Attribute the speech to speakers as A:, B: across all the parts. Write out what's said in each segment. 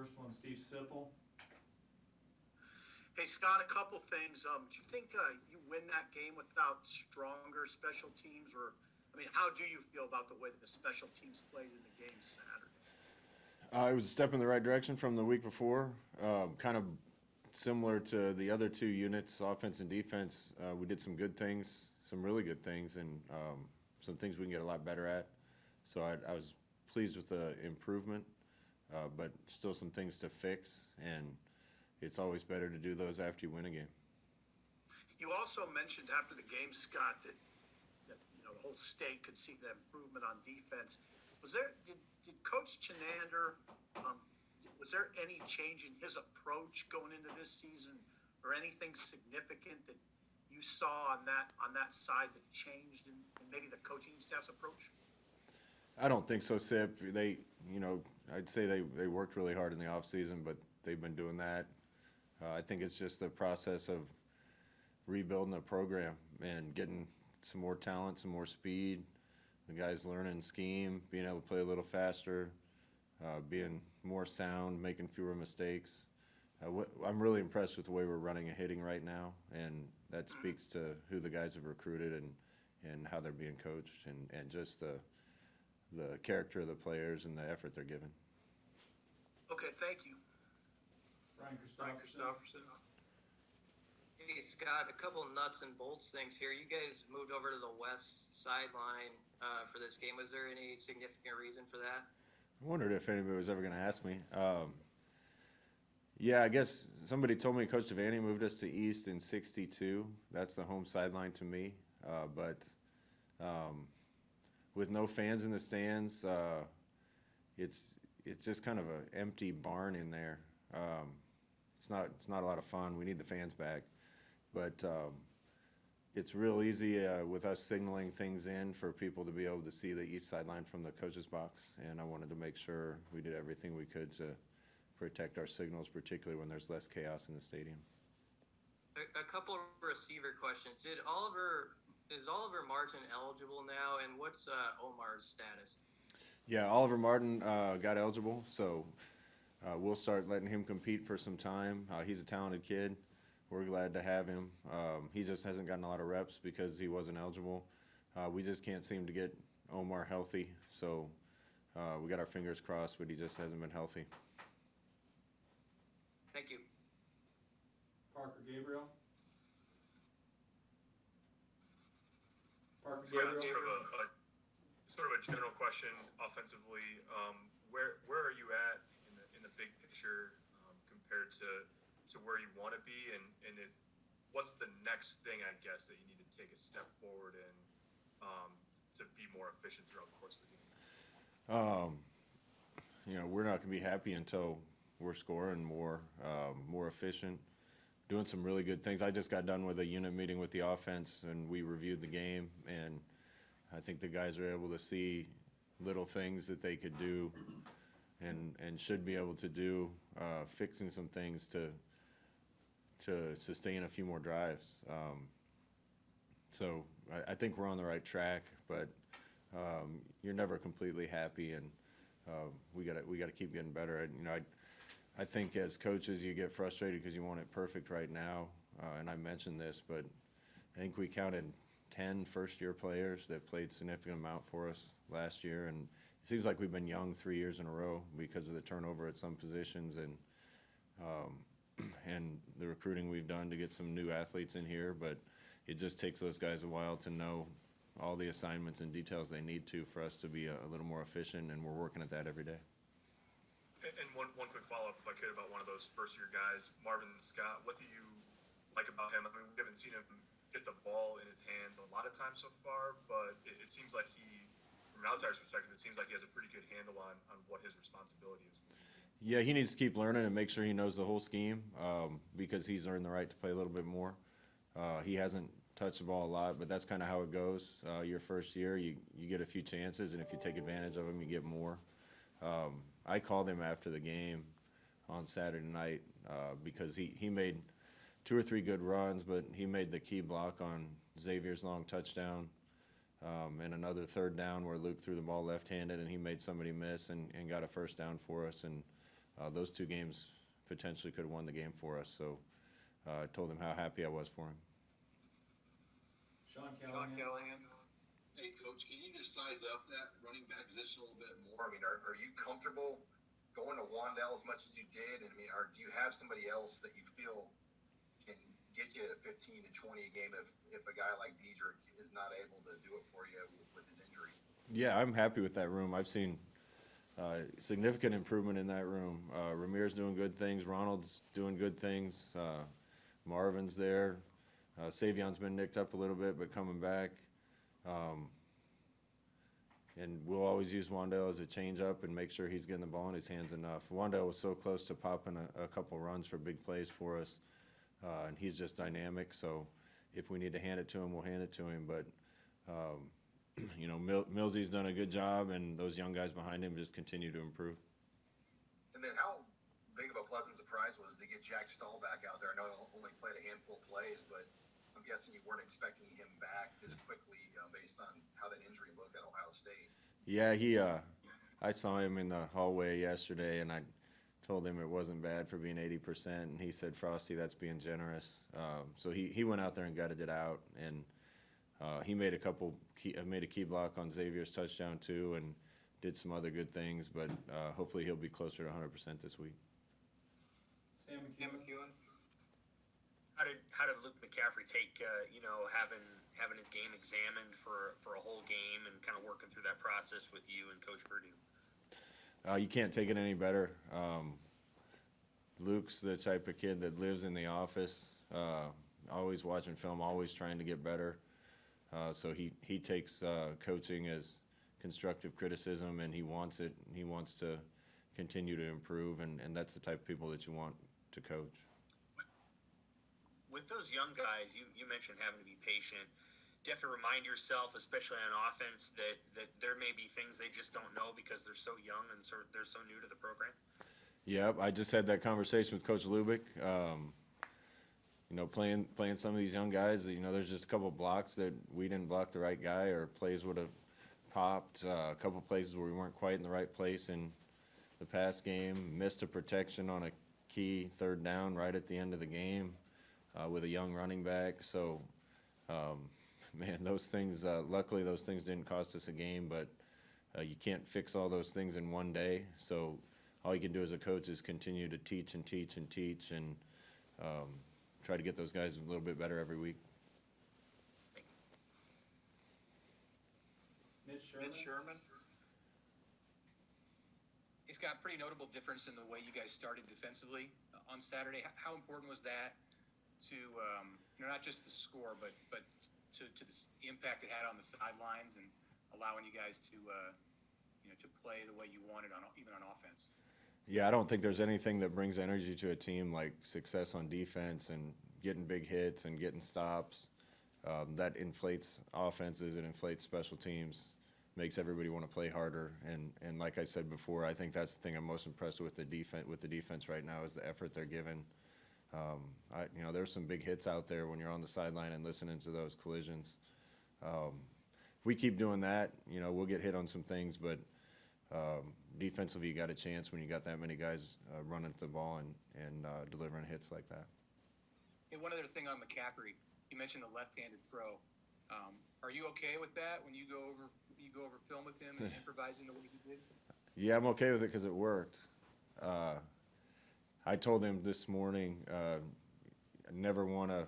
A: First one, Steve Sipple.
B: Hey, Scott, a couple things. Do you think you win that game without stronger special teams? Or, I mean, how do you feel about the way that the special teams played in the game Saturday?
C: It was a step in the right direction from the week before. Kind of similar to the other two units, offense and defense. We did some good things, some really good things, and some things we can get a lot better at. So I was pleased with the improvement, but still some things to fix, and it's always better to do those after you win a game.
B: You also mentioned after the game, Scott, that the whole state could see the improvement on defense. Did Coach Chenander, was there any change in his approach going into this season, or anything significant that you saw on that side that changed in maybe the coaching staff's approach?
C: I don't think so, Sip. I'd say they worked really hard in the offseason, but they've been doing that. I think it's just the process of rebuilding the program and getting some more talent, some more speed. The guys learning scheme, being able to play a little faster, being more sound, making fewer mistakes. I'm really impressed with the way we're running and hitting right now, and that speaks to who the guys have recruited and how they're being coached, and just the character of the players and the effort they're giving.
B: Okay, thank you.
A: Brian Christopherson.
D: Hey, Scott, a couple nuts and bolts things here. You guys moved over to the west sideline for this game. Was there any significant reason for that?
C: I wondered if anybody was ever going to ask me. Yeah, I guess somebody told me Coach Devaney moved us to East in '62. That's the home sideline to me. But with no fans in the stands, it's just kind of an empty barn in there. It's not a lot of fun. We need the fans back, but it's real easy with us signaling things in for people to be able to see the east sideline from the coach's box, and I wanted to make sure we did everything we could to protect our signals, particularly when there's less chaos in the stadium.
D: A couple of receiver questions. Is Oliver Martin eligible now, and what's Omar's status?
C: Yeah, Oliver Martin got eligible, so we'll start letting him compete for some time. He's a talented kid. We're glad to have him. He just hasn't gotten a lot of reps because he wasn't eligible. We just can't seem to get Omar healthy, so we got our fingers crossed, but he just hasn't been healthy.
D: Thank you.
A: Parker Gabriel.
E: Scott, sort of a general question offensively. Where are you at in the big picture compared to where you want to be, and what's the next thing, I guess, that you need to take a step forward in to be more efficient throughout the course of the game?
C: We're not going to be happy until we're scoring more efficient, doing some really good things. I just got done with a unit meeting with the offense, and we reviewed the game, and I think the guys are able to see little things that they could do and should be able to do, fixing some things to sustain a few more drives. So I think we're on the right track, but you're never completely happy, and we got to keep getting better. I think as coaches you get frustrated because you want it perfect right now, and I mentioned this, but I think we counted 10 first-year players that played significant amount for us last year, and it seems like we've been young 3 years in a row because of the turnover at some positions and the recruiting we've done to get some new athletes in here, but it just takes those guys a while to know all the assignments and details they need to for us to be a little more efficient, and we're working at that every day.
E: And one quick follow-up, if I could, about one of those first-year guys, Marvin Scott. What do you like about him? I mean, we haven't seen him get the ball in his hands a lot of times so far, but it seems like from an outsider's perspective, it seems like he has a pretty good handle on what his responsibility is.
C: Yeah, he needs to keep learning and make sure he knows the whole scheme because he's earned the right to play a little bit more. He hasn't touched the ball a lot, but that's kind of how it goes. Your first year, you get a few chances, and if you take advantage of them, you get more. I called him after the game on Saturday night because he made 2 or 3 good runs, but he made the key block on Xavier's long touchdown and another third down where Luke threw the ball left-handed and he made somebody miss and got a first down for us. And those two games potentially could have won the game for us. So I told him how happy I was for him.
A: Sean Callahan.
F: Hey, Coach, can you just size up that running back position a little bit more? I mean, are you comfortable going to Wandell as much as you did? And I mean, do you have somebody else that you feel can get you 15 to 20 a game if a guy like Diedrich is not able to do it for you with his injury?
C: Yeah, I'm happy with that room. I've seen significant improvement in that room. Ramir's doing good things. Ronald's doing good things. Marvin's there. Savion's been nicked up a little bit, but coming back. And we'll always use Wandell as a change-up and make sure he's getting the ball in his hands enough. Wandell was so close to popping a couple runs for big plays for us, and he's just dynamic. So if we need to hand it to him, we'll hand it to him. But, you know, Millsy's done a good job, and those young guys behind him just continue to improve.
F: And then how big of a pleasant surprise was it to get Jack Stahl back out there? I know he only played a handful of plays, but I'm guessing you weren't expecting him back this quickly based on how that injury looked at Ohio State.
C: Yeah, I saw him in the hallway yesterday, and I told him it wasn't bad for being 80%, and he said, "Frosty, that's being generous." So he went out there and gutted it out, and he made made a key block on Xavier's touchdown too, and did some other good things. But hopefully he'll be closer to 100% this week.
A: Sam McEwen.
G: How did Luke McCaffrey take having his game examined for a whole game and kind of working through that process with you and Coach Purdue?
C: You can't take it any better. Luke's the type of kid that lives in the office, always watching film, always trying to get better. So he takes coaching as constructive criticism, and he wants it. He wants to continue to improve, and that's the type of people that you want to coach.
G: With those young guys, you mentioned having to be patient. Do you have to remind yourself, especially on offense, that there may be things they just don't know because they're so young and they're so new to the program?
C: Yeah, I just had that conversation with Coach Lubick. You know, playing some of these young guys, you know, there's just a couple blocks that we didn't block the right guy, or plays would have popped. A couple places where we weren't quite in the right place in the past game. Missed a protection on a key third down right at the end of the game with a young running back. So, man, those things, luckily those things didn't cost us a game, but you can't fix all those things in one day. So all you can do as a coach is continue to teach and teach and teach, and try to get those guys a little bit better every week.
A: Mitch Sherman.
H: It's got a pretty notable difference in the way you guys started defensively on Saturday. How important was that to, not just the score, but to the impact it had on the sidelines and allowing you guys to, to play the way you wanted even on offense?
C: Yeah, I don't think there's anything that brings energy to a team like success on defense and getting big hits and getting stops. That inflates offenses, it inflates special teams, makes everybody want to play harder. And like I said before, I think that's the thing I'm most impressed with the defense right now is the effort they're giving. There's some big hits out there when you're on the sideline and listening to those collisions. If we keep doing that, we'll get hit on some things, but defensively you got a chance when you got that many guys running at the ball and delivering hits like that.
H: Hey, one other thing on McCaffrey, you mentioned the left-handed throw. Are you okay with that when you go over film with him and improvising the way he did?
C: Yeah, I'm okay with it because it worked. I told him this morning, I never want to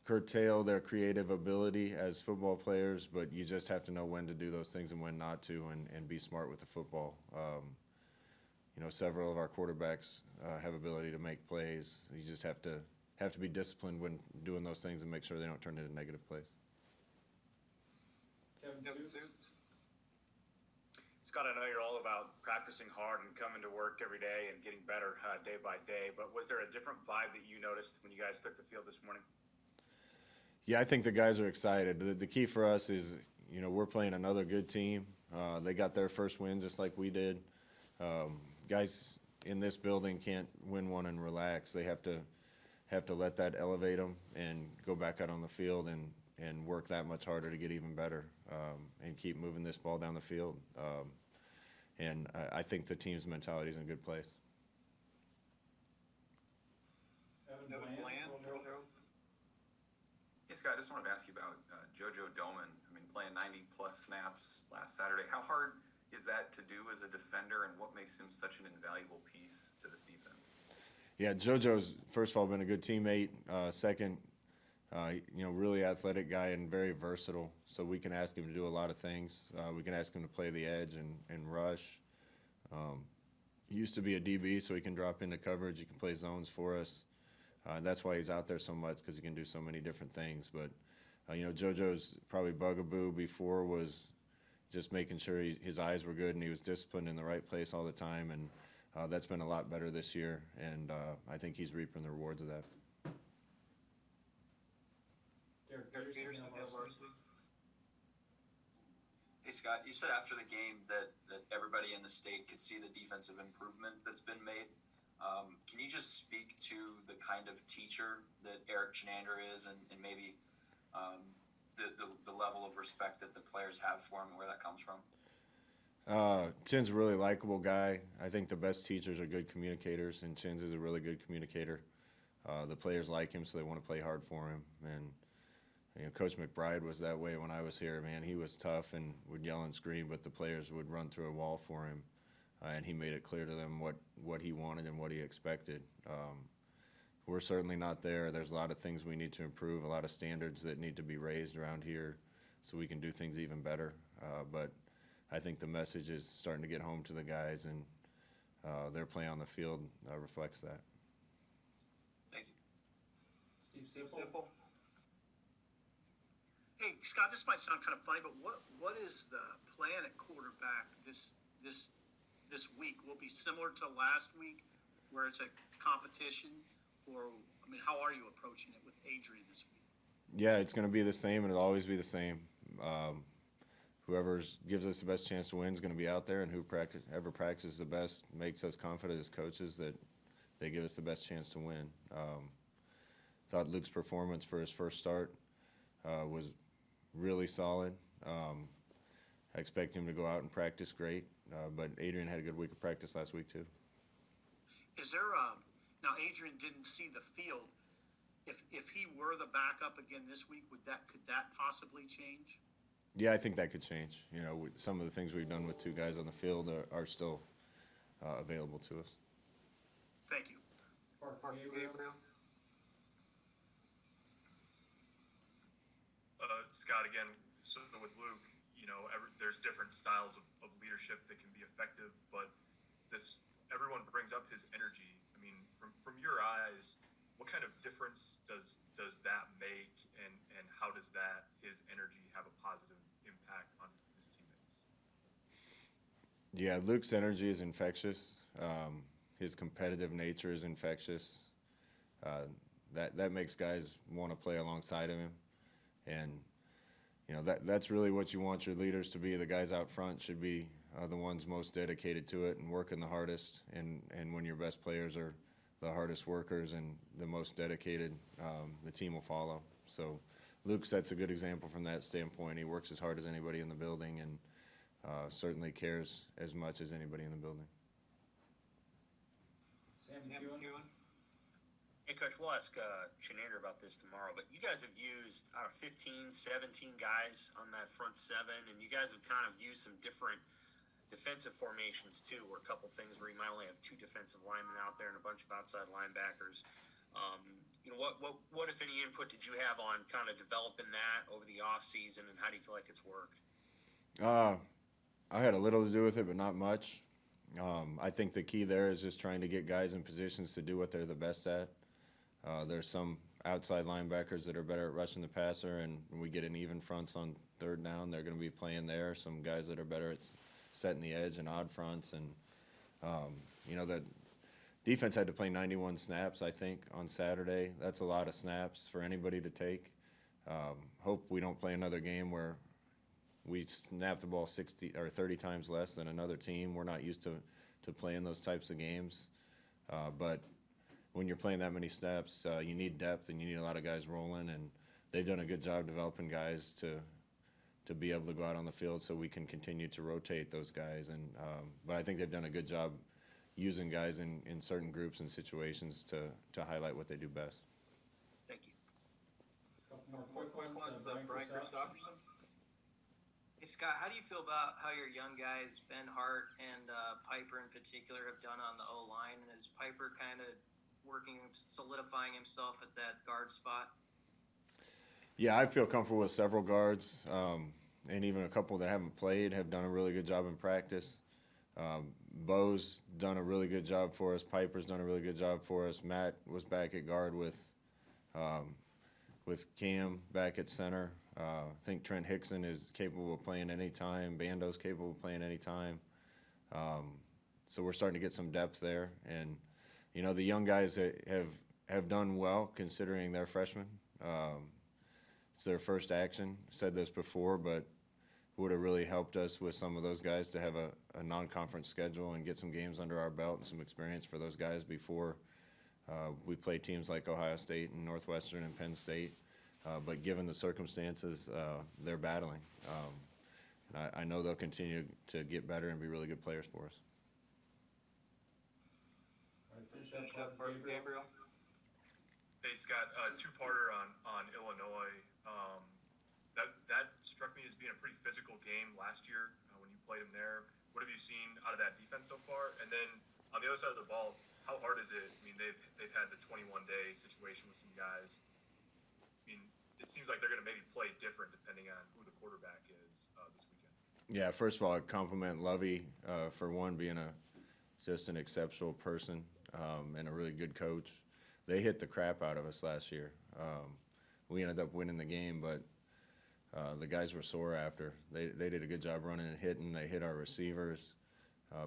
C: curtail their creative ability as football players, but you just have to know when to do those things and when not to, and be smart with the football. Several of our quarterbacks have ability to make plays. You just have to be disciplined when doing those things and make sure they don't turn into negative plays.
A: Kevin Suits.
I: Scott, I know you're all about practicing hard and coming to work every day and getting better day by day, but was there a different vibe that you noticed when you guys took the field this morning?
C: Yeah, I think the guys are excited. The key for us is, we're playing another good team. They got their first win just like we did. Guys in this building can't win one and relax. They have to let that elevate them and go back out on the field and work that much harder to get even better and keep moving this ball down the field. And I think the team's mentality is in a good place.
J: Scott, I just wanted to ask you about JoJo Doman. I mean, playing 90-plus snaps last Saturday. How hard is that to do as a defender, and what makes him such an invaluable piece to this defense?
C: Yeah, JoJo's, first of all, been a good teammate. Second, really athletic guy and very versatile. So we can ask him to do a lot of things. We can ask him to play the edge and rush. He used to be a DB, so he can drop into coverage. He can play zones for us. That's why he's out there so much, because he can do so many different things. But, JoJo's probably bugaboo before was just making sure his eyes were good and he was disciplined in the right place all the time. And that's been a lot better this year. And I think he's reaping the rewards of that.
A: Derek Peterson, varsity.
K: Hey Scott, you said after the game that everybody in the state could see the defensive improvement that's been made. Can you just speak to the kind of teacher that Eric Chenander is, and maybe the level of respect that the players have for him and where that comes from?
C: Chin's a really likable guy. I think the best teachers are good communicators, and Chin's is a really good communicator. The players like him, so they want to play hard for him. And Coach McBride was that way when I was here. Man, he was tough and would yell and scream, but the players would run through a wall for him. And he made it clear to them what he wanted and what he expected. We're certainly not there. There's a lot of things we need to improve, a lot of standards that need to be raised around here so we can do things even better. But I think the message is starting to get home to the guys, and their play on the field reflects that.
K: Thank you.
A: Steve Simple.
B: Hey, Scott, this might sound kind of funny, but what is the plan at quarterback this week? Will it be similar to last week, where it's a competition, or how are you approaching it with Adrian this week?
C: Yeah, it's going to be the same, and it'll always be the same. Whoever gives us the best chance to win is going to be out there, and whoever practices the best makes us confident as coaches that they give us the best chance to win. Thought Luke's performance for his first start was really solid. I expect him to go out and practice great, but Adrian had a good week of practice last week too.
B: Is there now Adrian didn't see the field. If he were the backup again this week, could that possibly change?
C: Yeah, I think that could change. Some of the things we've done with two guys on the field are still available to us.
B: Thank you.
A: Gabriel.
E: Scott, again, so with Luke, there's different styles of leadership that can be effective, but everyone brings up his energy. I mean, from your eyes, what kind of difference does that make, and how does his energy have a positive impact on his teammates?
C: Yeah, Luke's energy is infectious. His competitive nature is infectious. That makes guys want to play alongside of him, and that's really what you want your leaders to be. The guys out front should be the ones most dedicated to it and working the hardest. And when your best players are the hardest workers and the most dedicated, the team will follow. So Luke sets a good example from that standpoint. He works as hard as anybody in the building, and certainly cares as much as anybody in the building.
A: Sam McEwen.
G: Hey, Coach, we'll ask Chenander about this tomorrow, but you guys have used 15, 17 guys on that front seven, and you guys have kind of used some different defensive formations too, or a couple things where you might only have two defensive linemen out there and a bunch of outside linebackers. What if any input did you have on kind of developing that over the off season, and how do you feel like it's worked?
C: I had a little to do with it, but not much. I think the key there is just trying to get guys in positions to do what they're the best at. There's some outside linebackers that are better at rushing the passer, and when we get an even fronts on third down, they're going to be playing there. Some guys that are better at setting the edge and odd fronts, and that defense had to play 91 snaps, I think, on Saturday. That's a lot of snaps for anybody to take. Hope we don't play another game where we snap the ball 60 or 30 times less than another team. We're not used to playing those types of games, but when you're playing that many snaps, you need depth and you need a lot of guys rolling, and they've done a good job developing guys to be able to go out on the field so we can continue to rotate those guys. And but I think they've done a good job using guys in certain groups and situations to highlight what they do best.
G: Thank you.
A: More quick ones, Brian Christopherson.
D: Hey Scott, how do you feel about how your young guys, Ben Hart and Piper in particular, have done on the O line? And is Piper kind of solidifying himself at that guard spot?
C: Yeah, I feel comfortable with several guards, and even a couple that haven't played have done a really good job in practice. Bo's done a really good job for us. Piper's done a really good job for us. Matt was back at guard with Cam back at center. I think Trent Hickson is capable of playing any time. Bando's capable of playing any time. So we're starting to get some depth there. And, you know, the young guys have done well considering they're freshmen. It's their first action. Said this before, but would have really helped us with some of those guys to have a non-conference schedule and get some games under our belt and some experience for those guys before we play teams like Ohio State and Northwestern and Penn State. But given the circumstances, they're battling. I know they'll continue to get better and be really good players for us.
A: All right, finish up, Gabriel.
E: Hey Scott, two-parter on Illinois. That struck me as being a pretty physical game last year when you played them there. What have you seen out of that defense so far? And then on the other side of the ball, how hard is it? I mean, they've had the 21-day situation with some guys. I mean, it seems like they're going to maybe play different depending on who the quarterback is this weekend.
C: Yeah, first of all, I compliment Lovey for one being just an exceptional person and a really good coach. They hit the crap out of us last year. We ended up winning the game, but the guys were sore after. They did a good job running and hitting. They hit our receivers,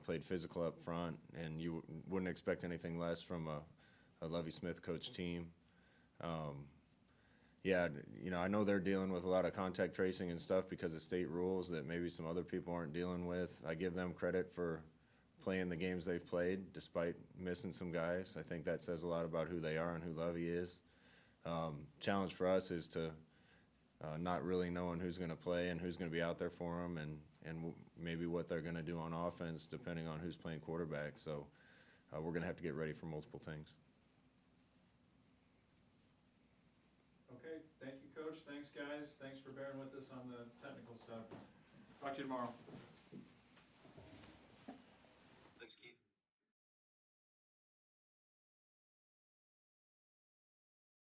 C: played physical up front, and you wouldn't expect anything less from a Lovey Smith coach team. Yeah, you know, I know they're dealing with a lot of contact tracing and stuff because of state rules that maybe some other people aren't dealing with. I give them credit for playing the games they've played despite missing some guys. I think that says a lot about who they are and who Lovey is. Challenge for us is to not really knowing who's going to play and who's going to be out there for them and maybe what they're going to do on offense depending on who's playing quarterback. So we're going to have to get ready for multiple things.
A: Okay, thank you, Coach. Thanks, guys. Thanks for bearing with us on the technical stuff. Talk to you tomorrow.